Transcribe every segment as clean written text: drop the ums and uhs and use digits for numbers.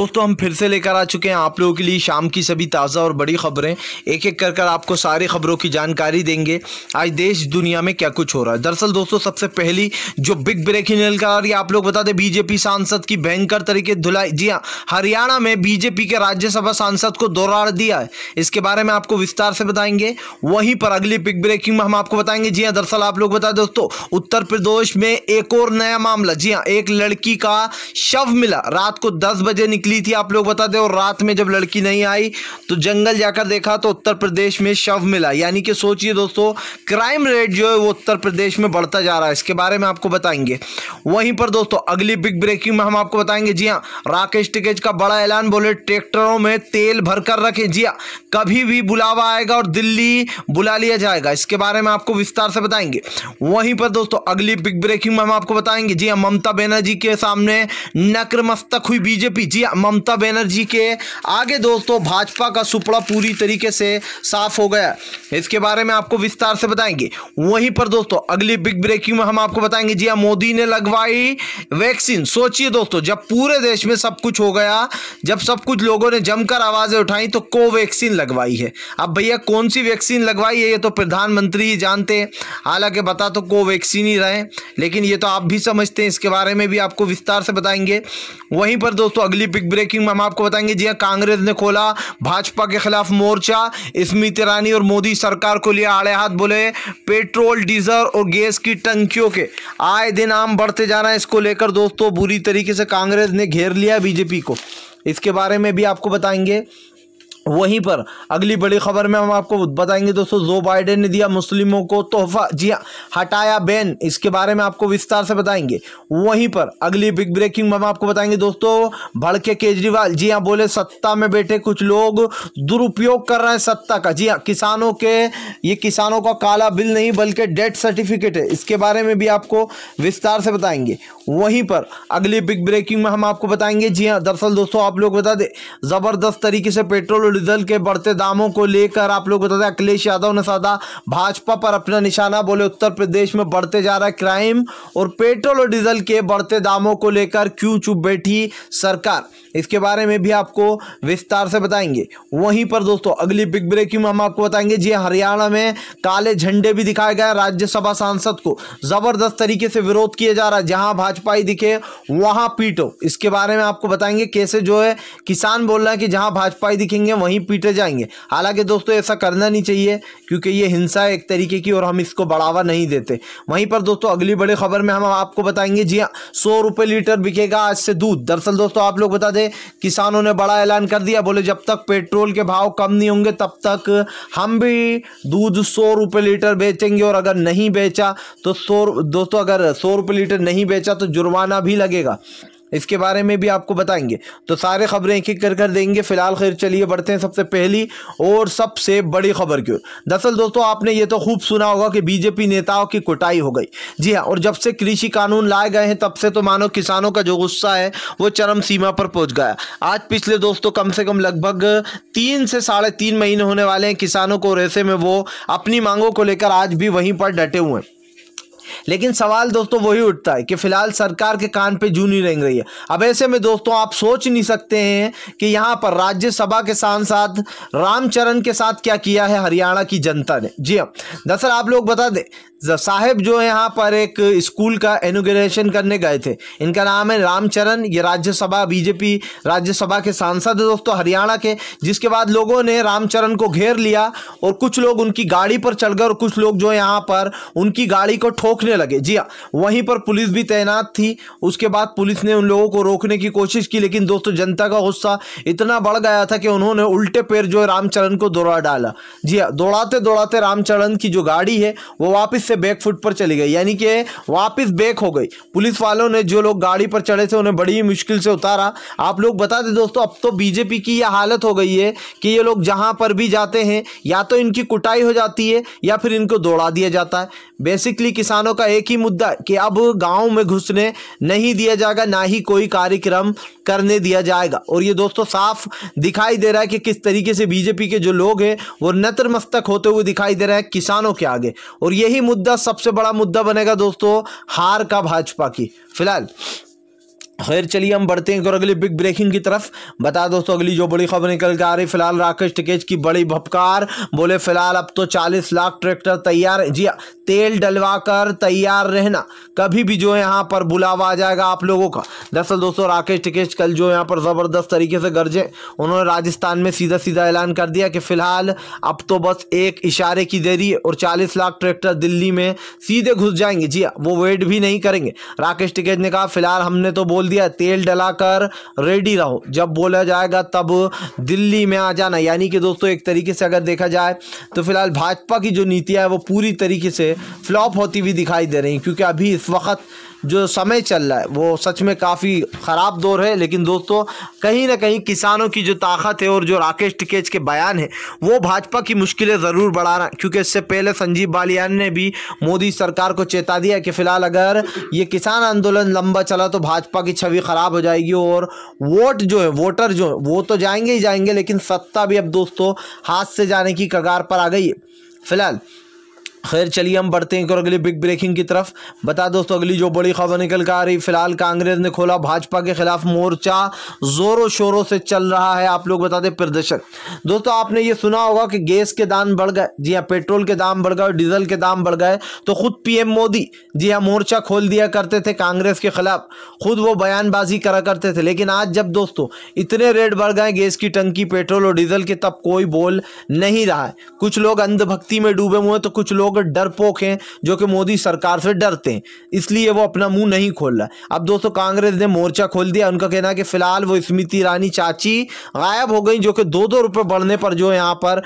दोस्तों हम फिर से लेकर आ चुके हैं आप लोगों के लिए शाम की सभी ताज़ा और बड़ी खबरें। एक एक कर आपको सारी खबरों की जानकारी देंगे आज देश दुनिया में क्या कुछ हो रहा है। दरअसल दोस्तों सबसे पहली जो बिग ब्रेकिंग निकल आ रही है, आप लोग बता दें बीजेपी सांसद की भयंकर तरीके धुलाई। जी हाँ, हरियाणा में बीजेपी के राज्यसभा सांसद को दौरा दिया है, इसके बारे में आपको विस्तार से बताएंगे। वहीं पर अगली बिग ब्रेकिंग में हम आपको बताएंगे। जी हाँ, दरअसल आप लोग बता दें दोस्तों उत्तर प्रदेश में एक और नया मामला। जी हाँ, एक लड़की का शव मिला, रात को 10 बजे निकली थी आप लोग बता दें, और रात में जब लड़की नहीं आई तो जंगल जाकर देखा तो उत्तर प्रदेश में शव मिला। यानी कि सोचिए दोस्तों क्राइम रेट जो है वो उत्तर प्रदेश में बढ़ता जा रहा है, इसके बारे में आपको बताएंगे। वहीं पर दोस्तों अगली बिग ब्रेकिंग में हम आपको बताएंगे। जी हाँ, राकेश टिकैत का बड़ा ऐलान, बोले ट्रैक्टरों में तेल भरकर रखें। जी हाँ, कभी भी बुलावा आएगा और दिल्ली बुला लिया जाएगा, इसके बारे में आपको विस्तार से बताएंगे। वहीं पर दोस्तों अगली बिग ब्रेकिंग में हम आपको बताएंगे। जी हाँ, ममता बनर्जी के सामने नतमस्तक हुई बीजेपी। जी हाँ, ममता बनर्जी के आगे दोस्तों भाजपा का सुपड़ा पूरी तरीके से साफ हो गया, इसके बारे में आपको विस्तार से बताएंगे। वहीं पर दोस्तों अगली बिग ब्रेकिंग में हम आपको बताएंगे। जी हाँ, मोदी ने लगवाई वैक्सीन। सोचिए दोस्तों जब पूरे देश में सब कुछ हो गया, जब सब कुछ लोगों ने जमकर आवाजें उठाई तो कोवैक्सीन लगवाई है। अब भैया कौन सी वैक्सीन लगवाई है ये तो प्रधानमंत्री ही जानते हैं, हालांकि बता तो कोवैक्सीन ही रहे, लेकिन ये तो आप भी समझते हैं, इसके बारे में भी आपको विस्तार से बताएंगे। वहीं पर दोस्तों अगली बिग ब्रेकिंग में हम आपको बताएंगे। जी हाँ, कांग्रेस ने खोला भाजपा के खिलाफ मोर्चा, स्मृति ईरानी और मोदी सरकार को लिया आड़े हाथ, बोले पेट्रोल डीजल और गैस की टंकियों के आए दिन आम बढ़ते जाना है, इसको लेकर दोस्तों बुरी तरीके से कांग्रेस ने घेर लिया बीजेपी को, इसके बारे में भी आपको बताएंगे। वहीं पर अगली बड़ी खबर में हम आपको बताएंगे दोस्तों जो बाइडेन ने दिया मुस्लिमों को तोहफा। जी हाँ, हटाया बैन, इसके बारे में आपको विस्तार से बताएंगे। वहीं पर अगली बिग ब्रेकिंग में हम आपको बताएंगे दोस्तों भड़के केजरीवाल। जी हाँ, बोले सत्ता में बैठे कुछ लोग दुरुपयोग कर रहे हैं सत्ता का। जी हाँ, किसानों का काला बिल नहीं बल्कि डेथ सर्टिफिकेट है, इसके बारे में भी आपको विस्तार से बताएंगे। वहीं पर अगली बिग ब्रेकिंग में हम आपको बताएंगे। जी हाँ, दरअसल दोस्तों आप लोग बता दें जबरदस्त तरीके से पेट्रोल डीजल के बढ़ते दामों को लेकर आप लोग बता दें अखिलेश यादव ने साधा भाजपा पर अपना निशाना, बोले उत्तर प्रदेश में बढ़ते जा रहा है क्राइम और पेट्रोल और डीजल के बढ़ते दामों को लेकर क्यों चुप बैठी सरकार, इसके बारे में भी आपको विस्तार से बताएंगे। वहीं पर दोस्तों अगली बिग ब्रेकिंग में हम आपको बताएंगे। जी हरियाणा में काले झंडे भी दिखाए गए, राज्यसभा सांसद को जबरदस्त तरीके से विरोध किया जा रहा है, जहां भाजपा ही दिखे वहां पीटो, इसके बारे में आपको बताएंगे। कैसे जो है किसान बोल रहा है कि जहां भाजपा ही दिखेंगे वहीं पीटे जाएंगे, हालांकि दोस्तों ऐसा करना नहीं चाहिए क्योंकि ये हिंसा है एक तरीके की और हम इसको बढ़ावा नहीं देते। वहीं पर दोस्तों अगली बड़ी खबर में हम आपको बताएंगे। जी हाँ, 100 रुपये लीटर बिकेगा आज से दूध। दरअसल दोस्तों आप लोग बता दें किसानों ने बड़ा ऐलान कर दिया, बोले जब तक पेट्रोल के भाव कम नहीं होंगे तब तक हम भी दूध 100 रुपये लीटर बेचेंगे, और अगर नहीं बेचा तो अगर 100 रुपये लीटर नहीं बेचा तो जुर्माना भी लगेगा, इसके बारे में भी आपको बताएंगे। तो सारे खबरें एक एक कर देंगे। फिलहाल खैर चलिए बढ़ते हैं सबसे पहली और सबसे बड़ी खबर की ओर। दरअसल दोस्तों आपने ये तो खूब सुना होगा कि बीजेपी नेताओं की कुटाई हो गई। जी हाँ, और जब से कृषि कानून लाए गए हैं तब से तो मानो किसानों का जो गुस्सा है वो चरम सीमा पर पहुंच गया। आज पिछले दोस्तों कम से कम लगभग 3 से 3.5 महीने होने वाले हैं किसानों को, और ऐसे में वो अपनी मांगों को लेकर आज भी वहीं पर डटे हुए हैं। लेकिन सवाल दोस्तों वही उठता है कि फिलहाल सरकार के कान पे जू नहीं रेंग रही है। अब ऐसे में दोस्तों आप सोच नहीं सकते हैं कि यहाँ पर राज्यसभा के सांसद रामचरण के साथ क्या किया है हरियाणा की जनता ने। जी हाँ, दरअसल आप लोग बता दें साहिब जो है यहाँ पर एक स्कूल का इनॉग्रेशन करने गए थे, इनका नाम है रामचरण, ये राज्यसभा बीजेपी राज्यसभा के सांसद है दोस्तों हरियाणा के। जिसके बाद लोगों ने रामचरण को घेर लिया और कुछ लोग उनकी गाड़ी पर चढ़ गए और कुछ लोग जो यहाँ पर उनकी गाड़ी को ठोकने लगे। जी हाँ, वहीं पर पुलिस भी तैनात थी। उसके बाद पुलिस ने उन लोगों को रोकने की कोशिश की, लेकिन दोस्तों जनता का गुस्सा इतना बढ़ गया था कि उन्होंने उल्टे पैर जो है रामचरण को दौड़ा डाला। जी हाँ, दौड़ाते दौड़ाते रामचरण की जो गाड़ी है वो वापस बैक फुट पर चली गई, यानी कि वापस बैक हो गई। पुलिस वालों ने जो लोग गाड़ी पर चढ़े थे उन्हें बड़ी मुश्किल से उतारा। आप लोग बता दें दोस्तों अब तो बीजेपी की यह हालत हो गई है कि ये लोग जहां पर भी जाते हैं या तो इनकी कुटाई हो जाती है या फिर इनको दौड़ा दिया जाता है। बेसिकली किसानों का एक ही मुद्दा है कि अब गांव में घुसने नहीं दिया जाएगा, ना ही कोई कार्यक्रम करने दिया जाएगा। और ये दोस्तों साफ दिखाई दे रहा है कि किस तरीके से बीजेपी के जो लोग हैं वो नतमस्तक होते हुए दिखाई दे रहा है किसानों के आगे, और यही मुद्दा सबसे बड़ा मुद्दा बनेगा दोस्तों हार का भाजपा की। फिलहाल खैर चलिए हम बढ़ते हैं और अगली बिग ब्रेकिंग की तरफ। बता दोस्तों अगली जो बड़ी खबर निकल के आ रही, फिलहाल राकेश टिकैत की बड़ी भपकार, बोले फिलहाल अब तो 40 लाख ट्रैक्टर तैयार है। जी तेल डलवा कर तैयार रहना, कभी भी जो है यहाँ पर बुलावा आ जाएगा आप लोगों का। दरअसल दोस्तों राकेश टिकैत कल जो यहाँ पर ज़बरदस्त तरीके से गरजे, उन्होंने राजस्थान में सीधा सीधा ऐलान कर दिया कि फिलहाल अब तो बस एक इशारे की देरी है और 40 लाख ट्रैक्टर दिल्ली में सीधे घुस जाएंगे। जी वो वेट भी नहीं करेंगे। राकेश टिकैत ने कहा फिलहाल हमने तो बोल दिया तेल डलाकर रेडी रहो, जब बोला जाएगा तब दिल्ली में आ जाना। यानी कि दोस्तों एक तरीके से अगर देखा जाए तो फिलहाल भाजपा की जो नीतियां है वो पूरी तरीके से फ्लॉप होती हुई दिखाई दे रही, क्योंकि अभी इस वक्त जो समय चल रहा है वो सच में काफ़ी ख़राब दौर है। लेकिन दोस्तों कहीं ना कहीं किसानों की जो ताकत है और जो राकेश टिकैत के बयान है वो भाजपा की मुश्किलें ज़रूर बढ़ा रहा है, क्योंकि इससे पहले संजीव बालियान ने भी मोदी सरकार को चेता दिया कि फिलहाल अगर ये किसान आंदोलन लंबा चला तो भाजपा की छवि ख़राब हो जाएगी और वोट जो है, वोटर जो है वो तो जाएंगे ही जाएंगे, लेकिन सत्ता भी अब दोस्तों हाथ से जाने की कगार पर आ गई है फिलहाल। खैर चलिए हम बढ़ते हैं और अगली बिग ब्रेकिंग की तरफ। बता दोस्तों अगली जो बड़ी खबर निकल कर आ रही, फिलहाल कांग्रेस ने खोला भाजपा के खिलाफ मोर्चा, जोरों शोरों से चल रहा है आप लोग बता दें प्रदर्शन। दोस्तों आपने ये सुना होगा कि गैस के दाम बढ़ गए, जी हाँ पेट्रोल के दाम बढ़ गए और डीजल के दाम बढ़ गए, तो खुद पीएम मोदी जी हाँ मोर्चा खोल दिया करते थे कांग्रेस के खिलाफ, खुद वो बयानबाजी करा करते थे। लेकिन आज जब दोस्तों इतने रेट बढ़ गए गैस की टंकी, पेट्रोल और डीजल के, तब कोई बोल नहीं रहा है। कुछ लोग अंधभक्ति में डूबे हुए हैं तो कुछ लोग डरपोक हैं जो कि मोदी सरकार से डरते हैं, इसलिए वो अपना मुंह नहीं खोल रहा। अब दोस्तों कांग्रेस ने मोर्चा खोल दिया। उनका कहना है कि फिलहाल वो स्मृति ईरानी चाची गायब हो गई, जो कि 2-2 रुपए बढ़ने पर जो यहाँ पर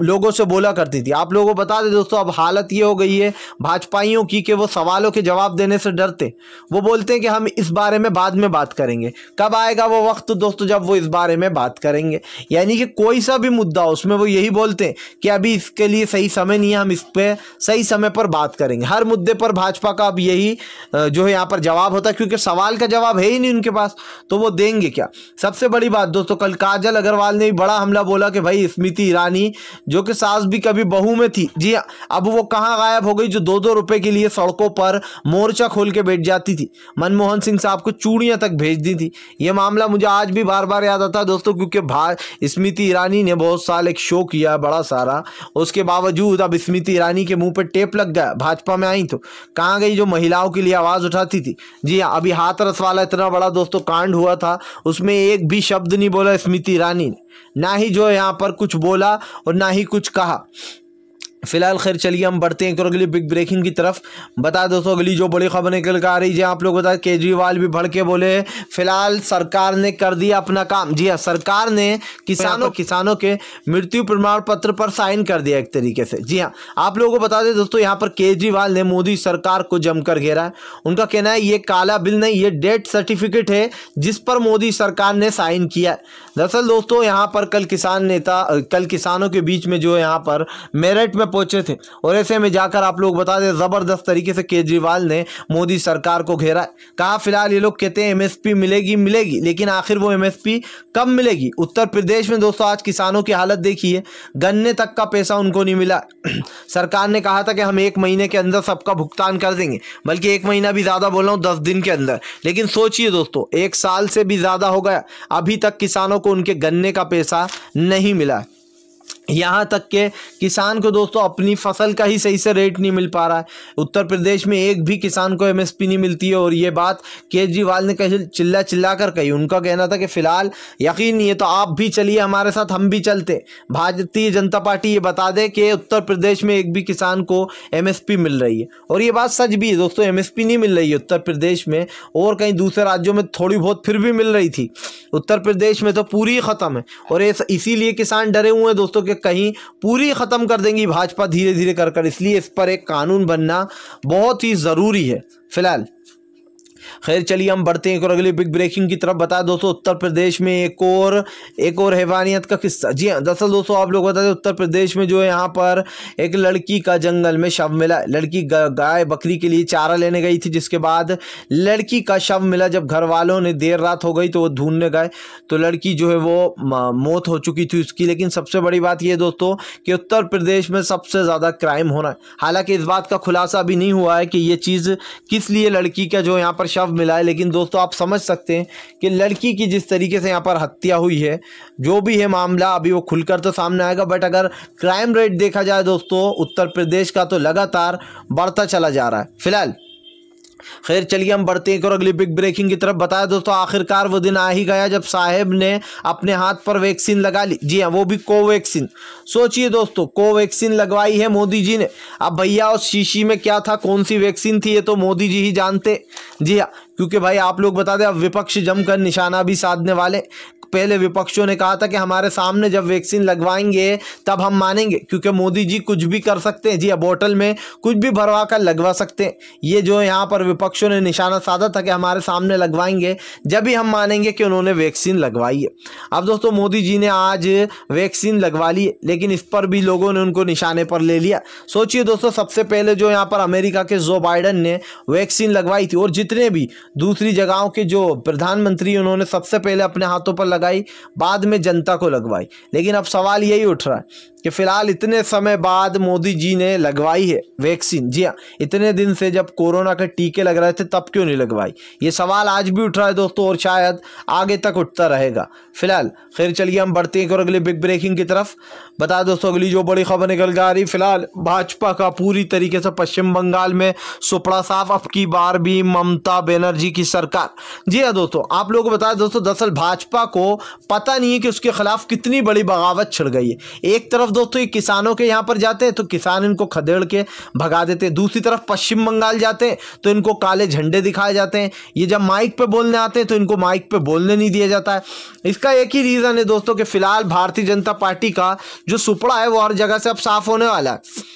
लोगों से बोला करती थी। आप लोगों को बता दें दोस्तों अब हालत ये हो गई है भाजपाइयों की कि वो सवालों के जवाब देने से डरते, वो बोलते हैं कि हम इस बारे में बाद में बात करेंगे। कब आएगा वो वक्त दोस्तों जब वो इस बारे में बात करेंगे, यानी कि कोई सा भी मुद्दा हो उसमें वो यही बोलते हैं कि अभी इसके लिए सही समय नहीं है, हम इस पे सही समय पर बात करेंगे। हर मुद्दे पर भाजपा का अब यही जो है यहाँ पर जवाब होता है, क्योंकि सवाल का जवाब है ही नहीं उनके पास, तो वो देंगे क्या। सबसे बड़ी बात दोस्तों कल काजल अग्रवाल ने भी बड़ा हमला बोला कि भाई स्मृति ईरानी जो कि सास भी कभी बहू में थी, जी अब वो कहाँ गायब हो गई जो 2-2 रुपए के लिए सड़कों पर मोर्चा खोल के बैठ जाती थी, मनमोहन सिंह साहब को चूड़ियां तक भेज दी थी। ये मामला मुझे आज भी बार बार याद आता है दोस्तों, क्योंकि स्मृति ईरानी ने बहुत साल एक शो किया बड़ा सारा, उसके बावजूद अब स्मृति ईरानी के मुंह पे टेप लग गया। भाजपा में आई तो कहाँ गई जो महिलाओं के लिए आवाज उठाती थी। जी हाँ अभी हाथरस वाला इतना बड़ा दोस्तों कांड हुआ था, उसमें एक भी शब्द नहीं बोला स्मृति ईरानी ने, ना ही जो यहाँ पर कुछ बोला और ना ही कुछ कहा फिलहाल। खैर चलिए हम बढ़ते हैं अगली बिग ब्रेकिंग की तरफ। बता दोस्तों अगली जो बड़ी खबर निकल कर आ रही है, आप लोग बता केजरीवाल भी भड़के बोले फिलहाल सरकार ने कर दिया अपना काम। जी हाँ सरकार ने किसानों के मृत्यु प्रमाण पत्र पर साइन कर दिया एक तरीके से। जी हाँ आप लोगों को बता दें दोस्तों यहाँ पर केजरीवाल ने मोदी सरकार को जमकर घेरा है। उनका कहना है ये काला बिल नहीं, ये डेथ सर्टिफिकेट है जिस पर मोदी सरकार ने साइन किया है। दरअसल दोस्तों यहाँ पर कल किसानों के बीच में जो यहाँ पर मेरठ में पहुंचे थे और ऐसे में जाकर आप लोग बता दें जबरदस्त तरीके से केजरीवाल ने मोदी सरकार को घेरा है। कहा फिलहाल ये लोग कहते हैं एमएसपी मिलेगी, लेकिन आखिर वो एमएसपी कब मिलेगी। उत्तर प्रदेश में दोस्तों आज किसानों की हालत देखिए, गन्ने तक का पैसा उनको नहीं मिला। सरकार ने कहा था कि हम 1 महीने के अंदर सबका भुगतान कर देंगे, बल्कि 1 महीना भी ज्यादा बोल रहा हूँ 10 दिन के अंदर, लेकिन सोचिए दोस्तों 1 साल से भी ज्यादा हो गया, अभी तक किसानों को उनके गन्ने का पैसा नहीं मिला। यहाँ तक के किसान को दोस्तों अपनी फसल का ही सही से रेट नहीं मिल पा रहा है। उत्तर प्रदेश में एक भी किसान को एमएसपी नहीं मिलती है और ये बात केजरीवाल ने कहीं चिल्ला कर कही। उनका कहना था कि फिलहाल यकीन नहीं है तो आप भी चलिए हमारे साथ, हम भी चलते। भारतीय जनता पार्टी ये बता दे कि उत्तर प्रदेश में एक भी किसान को एमएसपी मिल रही है, और ये बात सच भी है दोस्तों, एमएसपी नहीं मिल रही है उत्तर प्रदेश में, और कहीं दूसरे राज्यों में थोड़ी बहुत फिर भी मिल रही थी, उत्तर प्रदेश में तो पूरी खत्म है। और इसीलिए किसान डरे हुए हैं दोस्तों कहीं पूरी खत्म कर देंगी भाजपा धीरे धीरे कर, इसलिए इस पर एक कानून बनना बहुत ही जरूरी है फिलहाल। खैर चलिए हम बढ़ते हैं और अगली बिग ब्रेकिंग की तरफ। बता दोस्तों उत्तर प्रदेश में एक और हैवानियत का किस्सा। जी हाँ दरअसल दोस्तों आप लोग बता दें उत्तर प्रदेश में जो है यहाँ पर एक लड़की का जंगल में शव मिला। लड़की गाय बकरी के लिए चारा लेने गई थी, जिसके बाद लड़की का शव मिला। जब घर वालों ने देर रात हो गई तो वो ढूंढने गए तो लड़की जो है वो मौत हो चुकी थी उसकी। लेकिन सबसे बड़ी बात ये दोस्तों कि उत्तर प्रदेश में सबसे ज़्यादा क्राइम हो रहा है। हालांकि इस बात का खुलासा अभी नहीं हुआ है कि ये चीज़ किस लिए लड़की का जो यहाँ पर शव मिला है, लेकिन दोस्तों आप समझ सकते हैं कि लड़की की जिस तरीके से यहाँ पर हत्या हुई है, जो भी है मामला अभी वो खुलकर तो सामने आएगा, बट अगर क्राइम रेट देखा जाए दोस्तों उत्तर प्रदेश का तो लगातार बढ़ता चला जा रहा है। फिलहाल खैर चलिए हम बढ़ते हैं और अगली बिग ब्रेकिंग की तरफ। बताया दोस्तों आखिरकार वो दिन आ ही गया जब साहेब ने अपने हाथ पर वैक्सीन लगा ली। जी हाँ, वो भी कोवैक्सीन। सोचिए दोस्तों, कोवैक्सीन लगवाई है मोदी जी ने। अब भैया उस शीशी में क्या था, कौन सी वैक्सीन थी, ये तो मोदी जी ही जानते। जी हाँ, क्योंकि भाई आप लोग बता दें अब विपक्ष जमकर निशाना भी साधने वाले। पहले विपक्षों ने कहा था कि हमारे सामने जब वैक्सीन लगवाएंगे तब हम मानेंगे, क्योंकि मोदी जी कुछ भी कर सकते हैं। जी हाँ, बोतल में कुछ भी भरवा कर लगवा सकते हैं। ये जो यहाँ पर विपक्षों ने निशाना साधा था कि हमारे सामने लगवाएंगे, जब भी हम मानेंगे कि उन्होंने वैक्सीन लगवाई है। अब दोस्तों मोदी जी ने आज वैक्सीन लगवा ली है, लेकिन इस पर भी लोगों ने उनको निशाने पर ले लिया। सोचिए दोस्तों, सबसे पहले जो यहाँ पर अमेरिका के जो बाइडन ने वैक्सीन लगवाई थी, और जितने भी दूसरी जगहों के जो प्रधानमंत्री उन्होंने सबसे पहले अपने हाथों पर लगाई, बाद में जनता को लगवाई। लेकिन अब सवाल यही उठ रहा है कि फिलहाल इतने समय बाद मोदी जी ने लगवाई है वैक्सीन। जी हाँ, इतने दिन से जब कोरोना के टीके लग रहे थे तब क्यों नहीं लगवाई, ये सवाल आज भी उठ रहा है दोस्तों, और शायद आगे तक उठता रहेगा। फिलहाल खैर चलिए हम बढ़ते हैं और अगली बिग ब्रेकिंग की तरफ। बता दोस्तों अगली जो बड़ी खबर निकल के आ रही, फिलहाल भाजपा का पूरी तरीके से पश्चिम बंगाल में सुपड़ा साफ, अब की बार भी ममता बनर्जी की सरकार। जी हाँ दोस्तों, आप लोगों को बताया दोस्तों, दरअसल भाजपा को पता नहीं है कि उसके खिलाफ कितनी बड़ी बगावत छिड़ गई है। एक तरफ दोस्तों ये किसानों के यहाँ पर जाते हैं तो किसान इनको खदेड़ के भगा देते हैं, दूसरी तरफ पश्चिम बंगाल जाते हैं तो इनको काले झंडे दिखाए जाते हैं। ये जब माइक पे बोलने आते हैं तो इनको माइक पे बोलने नहीं दिया जाता है। इसका एक ही रीज़न है दोस्तों कि फिलहाल भारतीय जनता पार्टी का जो सुपड़ा है वो हर जगह से अब साफ होने वाला है।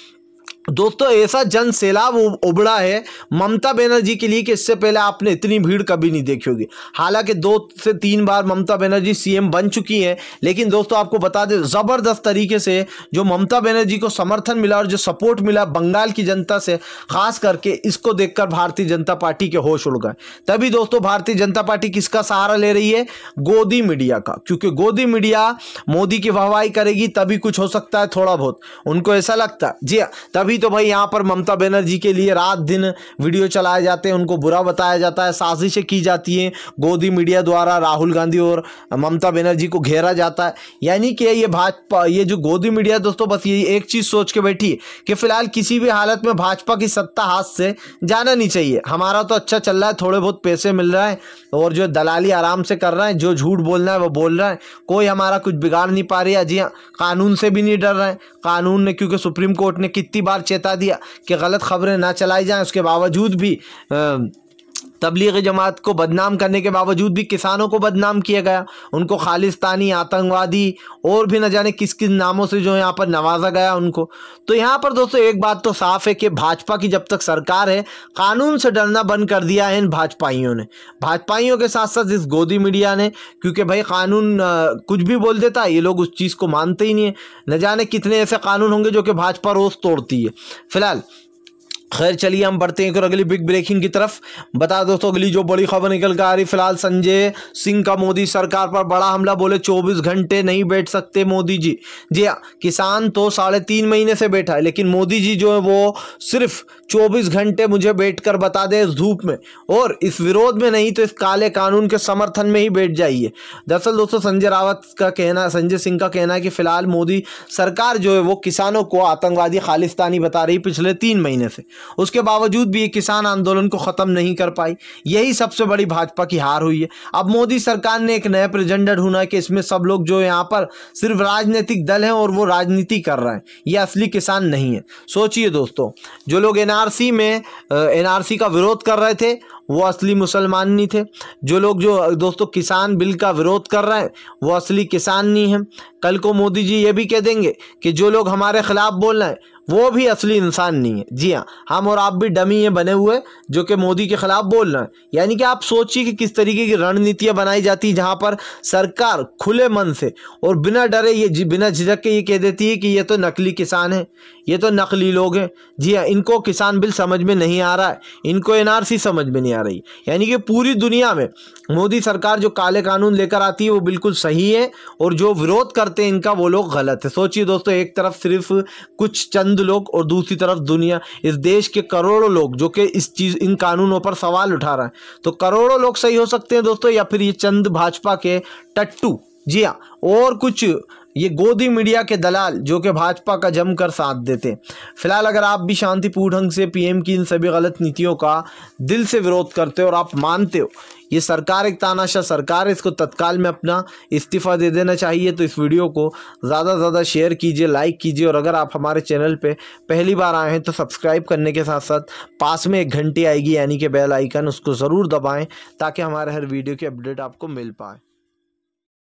दोस्तों ऐसा जन सैलाब उबड़ा है ममता बनर्जी के लिए कि इससे पहले आपने इतनी भीड़ कभी नहीं देखी होगी। हालांकि 2 से 3 बार ममता बनर्जी सीएम बन चुकी हैं, लेकिन दोस्तों आपको बता दें ज़बरदस्त तरीके से जो ममता बनर्जी को समर्थन मिला और जो सपोर्ट मिला बंगाल की जनता से, खास करके इसको देखकर भारतीय जनता पार्टी के होश उड़ गए। तभी दोस्तों भारतीय जनता पार्टी किसका सहारा ले रही है, गोदी मीडिया का, क्योंकि गोदी मीडिया मोदी की वाहवाही करेगी तभी कुछ हो सकता है थोड़ा बहुत, उनको ऐसा लगता है। जी हाँ, तभी तो भाई यहाँ पर ममता बनर्जी के लिए रात दिन वीडियो चलाए जाते हैं, उनको बुरा बताया जाता है, साजिशें की जाती हैं गोदी मीडिया द्वारा, राहुल गांधी और ममता बनर्जी को घेरा जाता है। यानी कि ये भाजपा, ये जो गोदी मीडिया दोस्तों बस ये एक चीज़ सोच के बैठी है कि फिलहाल किसी भी हालत में भाजपा की सत्ता हाथ से जाना नहीं चाहिए। हमारा तो अच्छा चल रहा है, थोड़े बहुत पैसे मिल रहा है और जो दलाली आराम से कर रहे हैं, जो झूठ बोलना है वो बोल रहा है, कोई हमारा कुछ बिगाड़ नहीं पा रही है। जी हाँ, कानून से भी नहीं डर रहे हैं। कानून ने, क्योंकि सुप्रीम कोर्ट ने कितनी बार चेता दिया कि गलत खबरें ना चलाई जाएं, उसके बावजूद भी तबलीगी जमात को बदनाम करने के बावजूद भी किसानों को बदनाम किया गया, उनको खालिस्तानी, आतंकवादी और भी न जाने किस किस नामों से जो यहाँ पर नवाजा गया उनको। तो यहाँ पर दोस्तों एक बात तो साफ है कि भाजपा की जब तक सरकार है, कानून से डरना बंद कर दिया है इन भाजपाइयों ने, भाजपाइयों के साथ साथ इस गोदी मीडिया ने, क्योंकि भाई कानून कुछ भी बोल देता है, ये लोग उस चीज़ को मानते ही नहीं है। न जाने कितने ऐसे कानून होंगे जो कि भाजपा रोज़ तोड़ती है। फिलहाल खैर चलिए हम बढ़ते हैं और अगली बिग ब्रेकिंग की तरफ। बता दोस्तों अगली जो बड़ी खबर निकल कर आ रही, फिलहाल संजय सिंह का मोदी सरकार पर बड़ा हमला, बोले 24 घंटे नहीं बैठ सकते मोदी जी। जी हाँ, किसान तो 3.5 महीने से बैठा है, लेकिन मोदी जी जो है वो सिर्फ 24 घंटे मुझे बैठ कर बता दे इस धूप में, और इस विरोध में नहीं तो इस काले कानून के समर्थन में ही बैठ जाइए। दरअसल दोस्तों संजय सिंह का कहना है कि फिलहाल मोदी सरकार जो है वो किसानों को आतंकवादी, खालिस्तानी बता रही पिछले 3 महीने से, उसके बावजूद भी ये किसान आंदोलन को ख़त्म नहीं कर पाई। यही सबसे बड़ी भाजपा की हार हुई है। अब मोदी सरकार ने एक नया एजेंडा ढूंढा कि इसमें सब लोग जो यहाँ पर सिर्फ राजनीतिक दल हैं और वो राजनीति कर रहे हैं, ये असली किसान नहीं है। सोचिए दोस्तों, जो लोग एनआरसी का विरोध कर रहे थे वो असली मुसलमान नहीं थे। जो लोग जो दोस्तों किसान बिल का विरोध कर रहे हैं वो असली किसान नहीं हैं। कल को मोदी जी ये भी कह देंगे कि जो लोग हमारे खिलाफ बोल रहे हैं वो भी असली इंसान नहीं है। जी हाँ, हम और आप भी डमी हैं बने हुए जो कि मोदी के खिलाफ बोल रहे हैं। यानी कि आप सोचिए कि किस तरीके की रणनीतियाँ बनाई जाती जहाँ पर सरकार खुले मन से और बिना डरे, ये बिना झिझक के ये कह देती है कि ये तो नकली किसान है, ये तो नकली लोग हैं। जी हाँ, इनको किसान बिल समझ में नहीं आ रहा है, इनको एनआरसी समझ में नहीं आ रही। यानी कि पूरी दुनिया में मोदी सरकार जो काले कानून लेकर आती है वो बिल्कुल सही है, और जो विरोध करते हैं इनका वो लोग गलत है। सोचिए दोस्तों, एक तरफ सिर्फ कुछ चंद चंद लोग और दूसरी तरफ दुनिया इस देश के करोड़ों लोग जो कि इन कानूनों पर सवाल उठा रहे हैं। तो करोड़ों लोग सही हो सकते हैं दोस्तों, या फिर ये चंद भाजपा के टट्टू, जी हाँ, और कुछ ये गोदी मीडिया के दलाल जो कि भाजपा का जमकर साथ देते हैं। फिलहाल अगर आप भी शांतिपूर्ण ढंग से पीएम की इन सभी गलत नीतियों का दिल से विरोध करते हो और आप मानते हो ये सरकार एक तानाशाह सरकार है, इसको तत्काल में अपना इस्तीफा दे देना चाहिए, तो इस वीडियो को ज़्यादा से ज़्यादा शेयर कीजिए, लाइक कीजिए, और अगर आप हमारे चैनल पे पहली बार आए हैं तो सब्सक्राइब करने के साथ साथ पास में एक घंटी आएगी यानी कि बेल आइकन, उसको ज़रूर दबाएं ताकि हमारे हर वीडियो की अपडेट आपको मिल पाए।